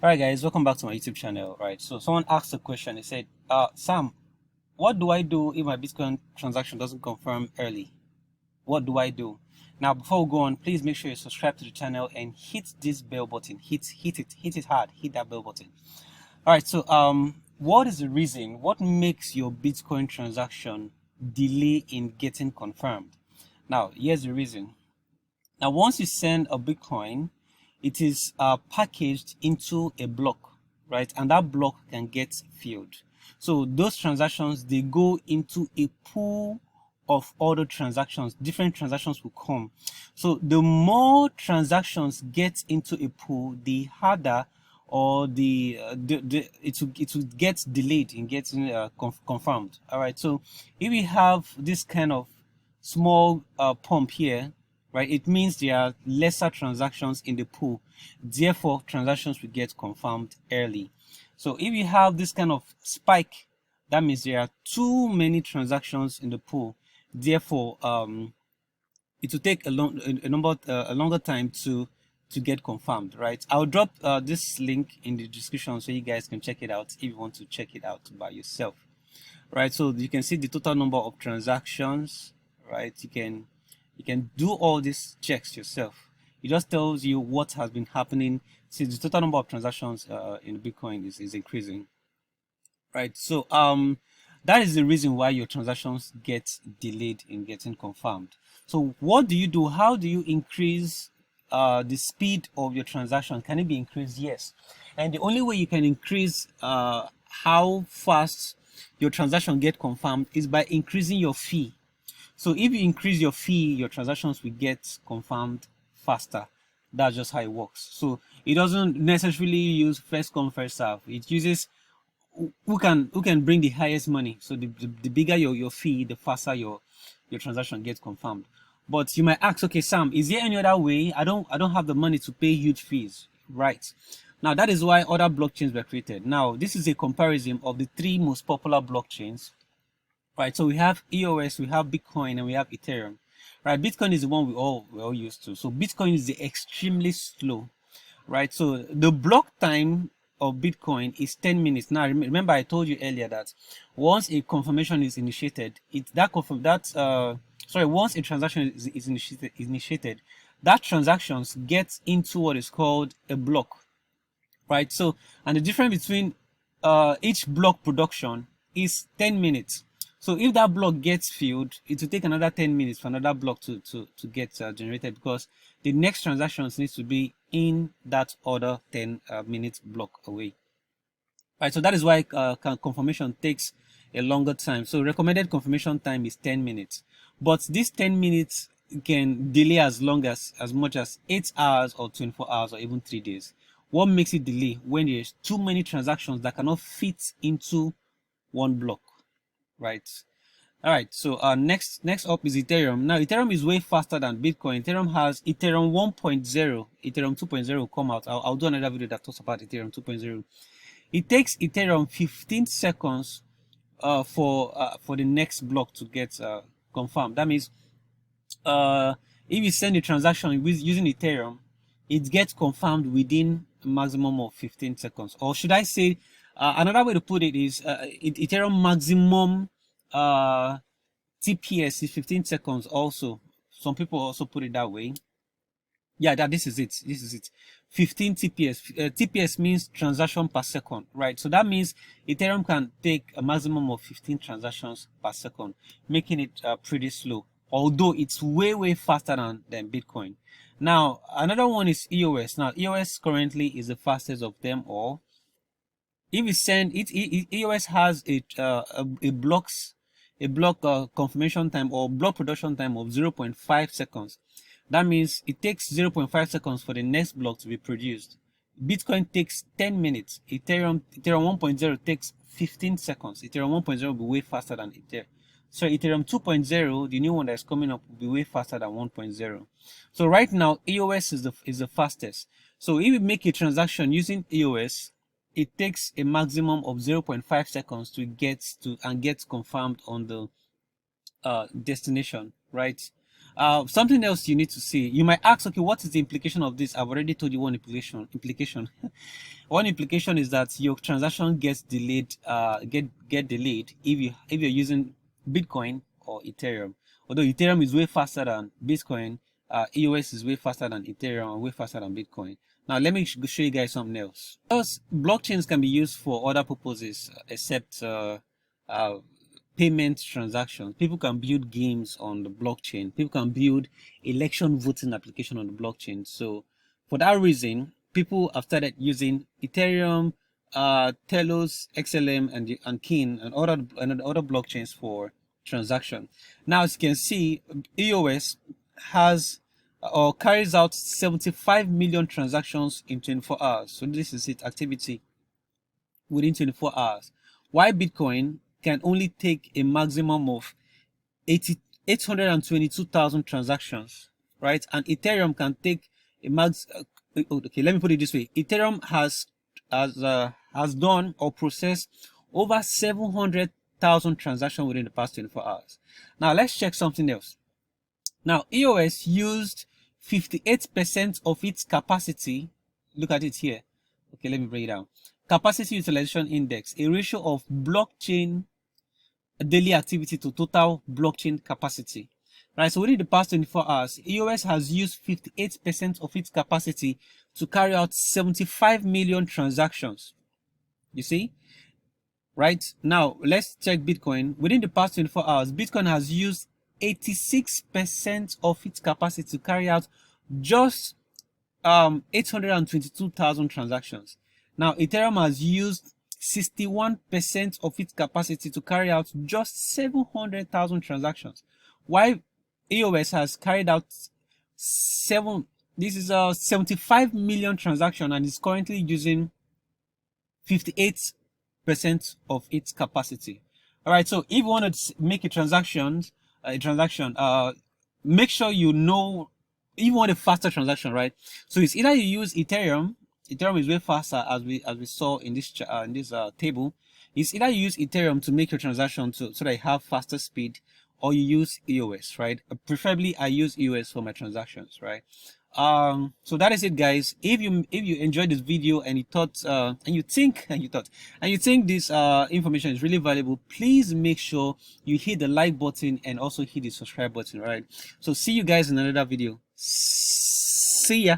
All right, guys, welcome back to my YouTube channel. Right, so someone asked a question. They said, Sam, what do I do if my Bitcoin transaction doesn't confirm early? What do I do? Now, before we go on, please make sure you subscribe to the channel and hit this bell button. Hit it hard. Hit that bell button. All right, so what is the reason? What makes your Bitcoin transaction delay in getting confirmed? Now, here's the reason. Now, once you send a Bitcoin, it is packaged into a block, right? And that block can get filled. So those transactions, they go into a pool of other transactions. Different transactions will come. So the more transactions get into a pool, the harder or it will get delayed in getting confirmed. All right. So if we have this kind of small pump here, right, it means there are lesser transactions in the pool, therefore transactions will get confirmed early. So if you have this kind of spike, that means there are too many transactions in the pool, therefore it will take a longer time to get confirmed, right? I'll drop this link in the description so you guys can check it out if you want to check it out by yourself, right? So you can see the total number of transactions, right? You can do all these checks yourself. It just tells you what has been happening since the total number of transactions in Bitcoin is increasing, right? So that is the reason why your transactions get delayed in getting confirmed. So what do you do? How do you increase the speed of your transaction? Can it be increased? Yes. And the only way you can increase how fast your transaction get confirmed is by increasing your fee. So if you increase your fee, your transactions will get confirmed faster. That's just how it works. So it doesn't necessarily use first come first serve. It uses who can bring the highest money. So the bigger your fee, the faster your transaction gets confirmed. But you might ask, okay, Sam, is there any other way? I don't have the money to pay huge fees, right? Now that is why other blockchains were created. Now this is a comparison of the three most popular blockchains, right? So we have EOS, we have Bitcoin, and we have Ethereum, right? Bitcoin is the one we all used to. So Bitcoin is the extremely slow, right? So the block time of Bitcoin is 10 minutes. Now remember I told you earlier that once a confirmation is initiated, once a transaction is initiated, that transactions gets into what is called a block, right? So, and the difference between each block production is 10 minutes. So if that block gets filled, it will take another 10 minutes for another block to get generated, because the next transactions needs to be in that other 10 minute block away. Right, so that is why confirmation takes a longer time. So recommended confirmation time is 10 minutes. But this 10 minutes can delay as much as 8 hours or 24 hours or even 3 days. What makes it delay? When there's too many transactions that cannot fit into one block, right? All right, so next up is Ethereum. Now Ethereum is way faster than Bitcoin. Ethereum has Ethereum 1.0, Ethereum 2.0 will come out. I'll do another video that talks about Ethereum 2.0. It takes Ethereum 15 seconds for the next block to get confirmed. That means if you send a transaction using Ethereum, it gets confirmed within a maximum of 15 seconds. Or should I say, another way to put it is Ethereum maximum TPS is 15 seconds also. Some people also put it that way. Yeah, this is it. 15 TPS. TPS means transaction per second, right? So that means Ethereum can take a maximum of 15 transactions per second, making it pretty slow, although it's way faster than Bitcoin. Now, another one is EOS. Now, EOS currently is the fastest of them all. If you send it, EOS has a block confirmation time or block production time of 0.5 seconds. That means it takes 0.5 seconds for the next block to be produced. Bitcoin takes 10 minutes. Ethereum 1.0 takes 15 seconds. Ethereum 1.0 will be way faster than Ethereum. So Ethereum 2.0, the new one that's coming up, will be way faster than 1.0. So right now, EOS is the fastest. So if you make a transaction using EOS, it takes a maximum of 0.5 seconds to get confirmed on the destination, right? Something else you need to see. You might ask, okay, what is the implication of this? I've already told you one implication. One implication is that your transaction gets delayed, get delayed if you're using Bitcoin or Ethereum. Although Ethereum is way faster than Bitcoin, EOS is way faster than Ethereum and way faster than Bitcoin. Now let me show you guys something else. Because blockchains can be used for other purposes except payment transactions. People can build games on the blockchain. People can build election voting application on the blockchain. So for that reason, people have started using Ethereum, Telos, XLM, and Kin and other blockchains for transaction. Now, as you can see, EOS has or carries out 75 million transactions in 24 hours. So this is its activity within 24 hours. While Bitcoin can only take a maximum of 822,000 transactions, right? And Ethereum can take a max. Okay, let me put it this way: Ethereum has done or processed over 700,000 transactions within the past 24 hours. Now let's check something else. Now EOS used 58% of its capacity. Look at it here. Okay, let me break it down. Capacity utilization index, a ratio of blockchain daily activity to total blockchain capacity. Right, so within the past 24 hours, EOS has used 58% of its capacity to carry out 75 million transactions. You see? Right, now let's check Bitcoin. Within the past 24 hours, Bitcoin has used 86% of its capacity to carry out just 822,000 transactions. Now Ethereum has used 61% of its capacity to carry out just 700,000 transactions, while EOS has carried out 75 million transactions and is currently using 58% of its capacity. All right, so if you want to make a transaction, make sure you know if you want a faster transaction, right? So it's either you use Ethereum. Ethereum is way faster, as we saw in this table. It's either you use Ethereum to make your transaction so that you have faster speed, or you use EOS, right? Preferably I use EOS for my transactions, right? So that is it, guys. If you enjoyed this video and you thought and you think this information is really valuable, please make sure you hit the like button and also hit the subscribe button, right? So see you guys in another video. See ya.